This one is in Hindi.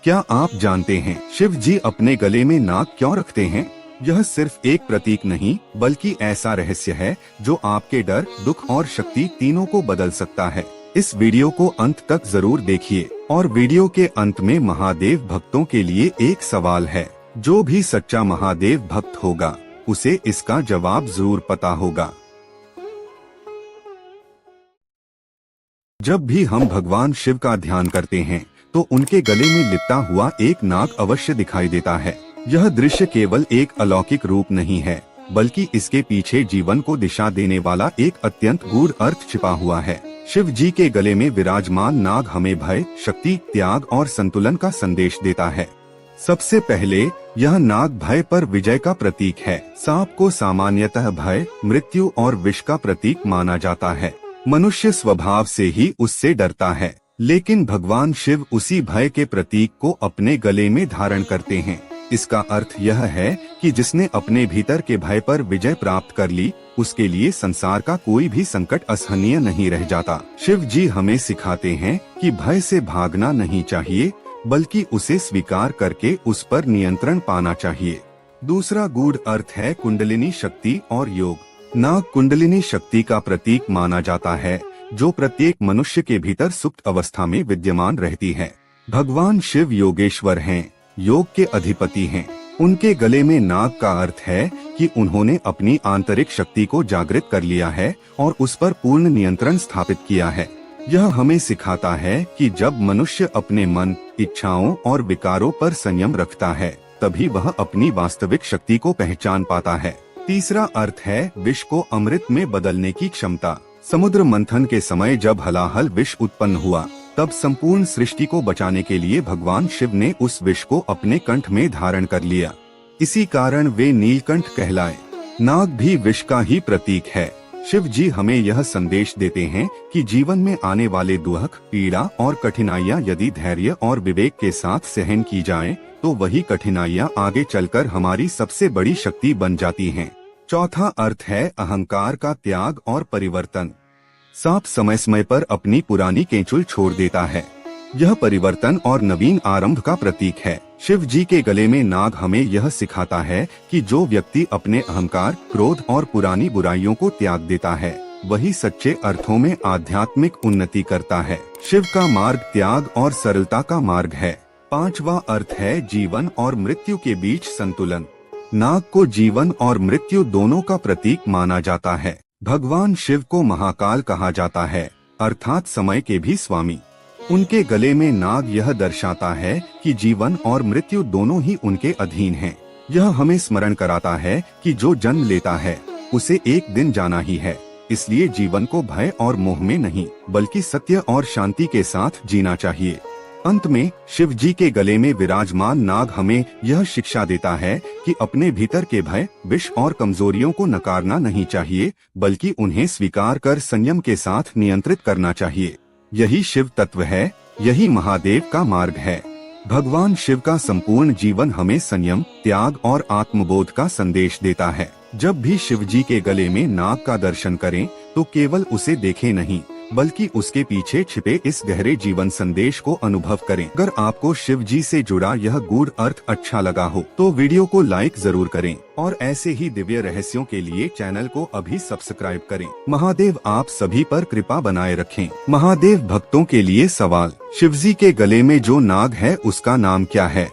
क्या आप जानते हैं शिव जी अपने गले में नाग क्यों रखते हैं? यह सिर्फ एक प्रतीक नहीं बल्कि ऐसा रहस्य है जो आपके डर, दुख और शक्ति तीनों को बदल सकता है। इस वीडियो को अंत तक जरूर देखिए और वीडियो के अंत में महादेव भक्तों के लिए एक सवाल है। जो भी सच्चा महादेव भक्त होगा उसे इसका जवाब जरूर पता होगा। जब भी हम भगवान शिव का ध्यान करते हैं तो उनके गले में लिपटा हुआ एक नाग अवश्य दिखाई देता है। यह दृश्य केवल एक अलौकिक रूप नहीं है बल्कि इसके पीछे जीवन को दिशा देने वाला एक अत्यंत गूढ़ अर्थ छिपा हुआ है। शिव जी के गले में विराजमान नाग हमें भय, शक्ति, त्याग और संतुलन का संदेश देता है। सबसे पहले यह नाग भय पर विजय का प्रतीक है। सांप को सामान्यतः भय, मृत्यु और विष का प्रतीक माना जाता है। मनुष्य स्वभाव से ही उससे डरता है, लेकिन भगवान शिव उसी भय के प्रतीक को अपने गले में धारण करते हैं। इसका अर्थ यह है कि जिसने अपने भीतर के भय पर विजय प्राप्त कर ली, उसके लिए संसार का कोई भी संकट असहनीय नहीं रह जाता। शिव जी हमें सिखाते हैं कि भय से भागना नहीं चाहिए बल्कि उसे स्वीकार करके उस पर नियंत्रण पाना चाहिए। दूसरा गूढ़ अर्थ है कुंडलिनी शक्ति और योग। नाग कुंडलिनी शक्ति का प्रतीक माना जाता है जो प्रत्येक मनुष्य के भीतर सुप्त अवस्था में विद्यमान रहती है। भगवान शिव योगेश्वर हैं, योग के अधिपति हैं। उनके गले में नाग का अर्थ है कि उन्होंने अपनी आंतरिक शक्ति को जागृत कर लिया है और उस पर पूर्ण नियंत्रण स्थापित किया है। यह हमें सिखाता है कि जब मनुष्य अपने मन, इच्छाओं और विकारों पर संयम रखता है तभी वह अपनी वास्तविक शक्ति को पहचान पाता है। तीसरा अर्थ है विष को अमृत में बदलने की क्षमता। समुद्र मंथन के समय जब हलाहल विष उत्पन्न हुआ तब संपूर्ण सृष्टि को बचाने के लिए भगवान शिव ने उस विष को अपने कंठ में धारण कर लिया। इसी कारण वे नीलकंठ कहलाए। नाग भी विष का ही प्रतीक है। शिव जी हमें यह संदेश देते हैं कि जीवन में आने वाले दुख, पीड़ा और कठिनाइयाँ यदि धैर्य और विवेक के साथ सहन की जाएं, तो वही कठिनाइयाँ आगे चलकर हमारी सबसे बड़ी शक्ति बन जाती हैं। चौथा अर्थ है अहंकार का त्याग और परिवर्तन। सांप समय समय पर अपनी पुरानी केंचुल छोड़ देता है। यह परिवर्तन और नवीन आरंभ का प्रतीक है। शिव जी के गले में नाग हमें यह सिखाता है कि जो व्यक्ति अपने अहंकार, क्रोध और पुरानी बुराइयों को त्याग देता है वही सच्चे अर्थों में आध्यात्मिक उन्नति करता है। शिव का मार्ग त्याग और सरलता का मार्ग है। पांचवा अर्थ है जीवन और मृत्यु के बीच संतुलन। नाग को जीवन और मृत्यु दोनों का प्रतीक माना जाता है। भगवान शिव को महाकाल कहा जाता है, अर्थात समय के भी स्वामी। उनके गले में नाग यह दर्शाता है कि जीवन और मृत्यु दोनों ही उनके अधीन हैं। यह हमें स्मरण कराता है कि जो जन्म लेता है उसे एक दिन जाना ही है, इसलिए जीवन को भय और मोह में नहीं बल्कि सत्य और शांति के साथ जीना चाहिए। अंत में शिव जी के गले में विराजमान नाग हमें यह शिक्षा देता है कि अपने भीतर के भय, विष और कमजोरियों को नकारना नहीं चाहिए बल्कि उन्हें स्वीकार कर संयम के साथ नियंत्रित करना चाहिए। यही शिव तत्व है, यही महादेव का मार्ग है। भगवान शिव का संपूर्ण जीवन हमें संयम, त्याग और आत्मबोध का संदेश देता है। जब भी शिव जी के गले में नाग का दर्शन करें तो केवल उसे देखें नहीं बल्कि उसके पीछे छिपे इस गहरे जीवन संदेश को अनुभव करें। अगर आपको शिव जी से जुड़ा यह गूढ़ अर्थ अच्छा लगा हो तो वीडियो को लाइक जरूर करें और ऐसे ही दिव्य रहस्यों के लिए चैनल को अभी सब्सक्राइब करें। महादेव आप सभी पर कृपा बनाए रखें। महादेव भक्तों के लिए सवाल, शिव जी के गले में जो नाग है उसका नाम क्या है?